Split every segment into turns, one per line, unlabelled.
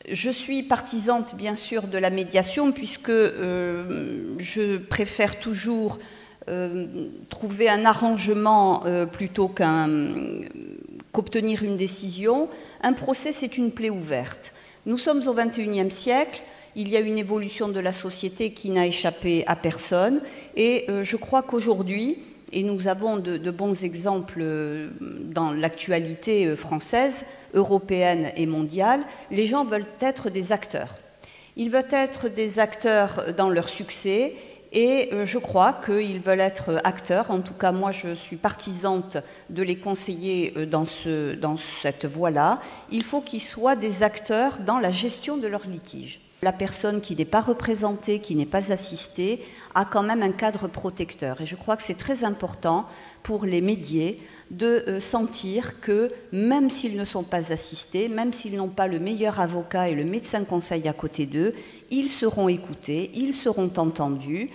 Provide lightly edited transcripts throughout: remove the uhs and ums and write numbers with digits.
Je suis partisante, bien sûr, de la médiation, puisque je préfère toujours trouver un arrangement plutôt qu'obtenir une décision. Un procès, c'est une plaie ouverte. Nous sommes au XXIe siècle, il y a une évolution de la société qui n'a échappé à personne, et je crois qu'aujourd'hui, et nous avons de bons exemples dans l'actualité française, européenne et mondiale, les gens veulent être des acteurs. Ils veulent être des acteurs dans leur succès, et je crois qu'ils veulent être acteurs. En tout cas, moi, je suis partisante de les conseiller dans cette voie-là. Il faut qu'ils soient des acteurs dans la gestion de leurs litiges. La personne qui n'est pas représentée, qui n'est pas assistée, a quand même un cadre protecteur. Et je crois que c'est très important pour les médiés de sentir que même s'ils ne sont pas assistés, même s'ils n'ont pas le meilleur avocat et le médecin conseil à côté d'eux, ils seront écoutés, ils seront entendus.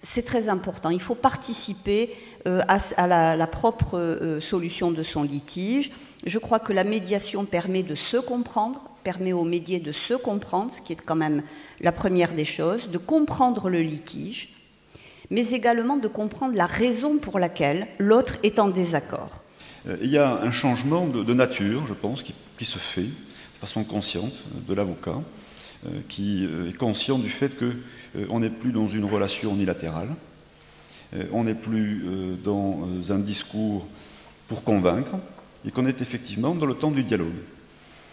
C'est très important. Il faut participer à la propre solution de son litige. Je crois que la médiation permet de se comprendre, permet aux médiés de se comprendre, ce qui est quand même la première des choses, de comprendre le litige, mais également de comprendre la raison pour laquelle l'autre est en désaccord.
Il y a un changement de nature, je pense, qui se fait de façon consciente de l'avocat, qui est conscient du fait qu'on n'est plus dans une relation unilatérale, on n'est plus dans un discours pour convaincre, et qu'on est effectivement dans le temps du dialogue.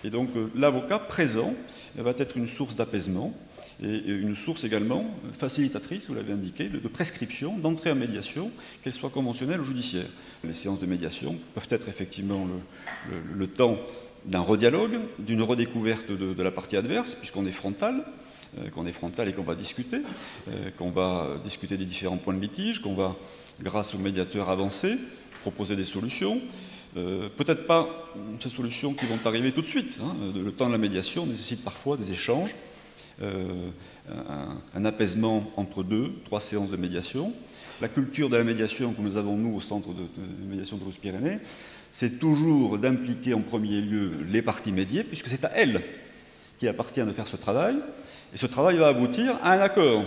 Et donc l'avocat présent va être une source d'apaisement et une source également facilitatrice, vous l'avez indiqué, de prescription, d'entrée en médiation, qu'elle soit conventionnelle ou judiciaire. Les séances de médiation peuvent être effectivement le temps d'un redialogue, d'une redécouverte de la partie adverse, puisqu'on est frontal, et qu'on va discuter des différents points de litige, qu'on va, grâce aux médiateurs, avancer, proposer des solutions. Peut-être pas ces solutions qui vont arriver tout de suite. Le temps de la médiation nécessite parfois des échanges, un apaisement entre 2-3 séances de médiation. La culture de la médiation que nous avons, nous, au Centre de médiation de Toulouse-Pyrénées, c'est toujours d'impliquer en premier lieu les parties médiées, puisque c'est à elles qu'il appartient de faire ce travail, et ce travail va aboutir à un accord.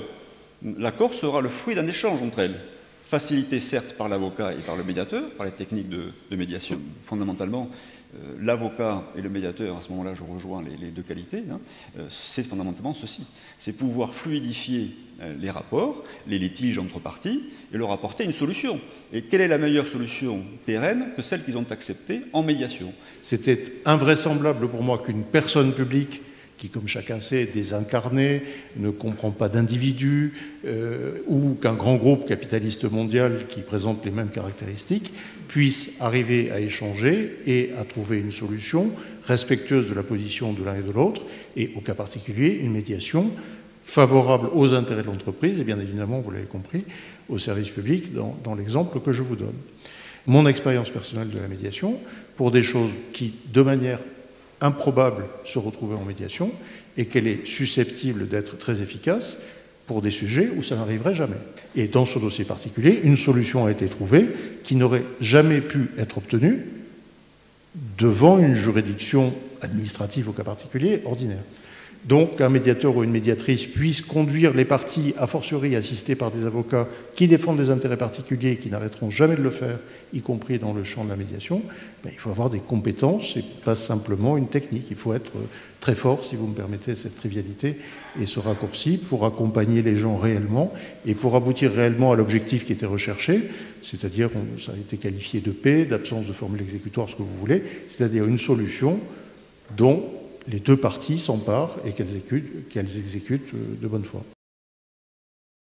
L'accord sera le fruit d'un échange entre elles. Facilité certes par l'avocat et par le médiateur, par les techniques de médiation. Fondamentalement, l'avocat et le médiateur, à ce moment-là je rejoins les deux qualités, c'est fondamentalement ceci. C'est pouvoir fluidifier les rapports, les litiges entre parties, et leur apporter une solution. Et quelle est la meilleure solution pérenne que celle qu'ils ont acceptée en médiation?
C'était invraisemblable pour moi qu'une personne publique qui, comme chacun sait, est désincarné, ne comprend pas d'individus, ou qu'un grand groupe capitaliste mondial qui présente les mêmes caractéristiques puisse arriver à échanger et à trouver une solution respectueuse de la position de l'un et de l'autre, et au cas particulier, une médiation favorable aux intérêts de l'entreprise, et bien évidemment, vous l'avez compris, au service public, dans l'exemple que je vous donne. Mon expérience personnelle de la médiation, pour des choses qui, de manière improbable, se retrouver en médiation, et qu'elle est susceptible d'être très efficace pour des sujets où ça n'arriverait jamais. Et dans ce dossier particulier, une solution a été trouvée qui n'aurait jamais pu être obtenue devant une juridiction administrative au cas particulier ordinaire. Donc qu'un médiateur ou une médiatrice puisse conduire les parties, a fortiori assistés par des avocats qui défendent des intérêts particuliers et qui n'arrêteront jamais de le faire, y compris dans le champ de la médiation, il faut avoir des compétences et pas simplement une technique. Il faut être très fort, si vous me permettez cette trivialité et ce raccourci, pour accompagner les gens réellement et pour aboutir réellement à l'objectif qui était recherché, c'est-à-dire, ça a été qualifié de paix, d'absence de formule exécutoire, ce que vous voulez, c'est-à-dire une solution dont les deux parties s'emparent et qu'elles exécutent de bonne foi.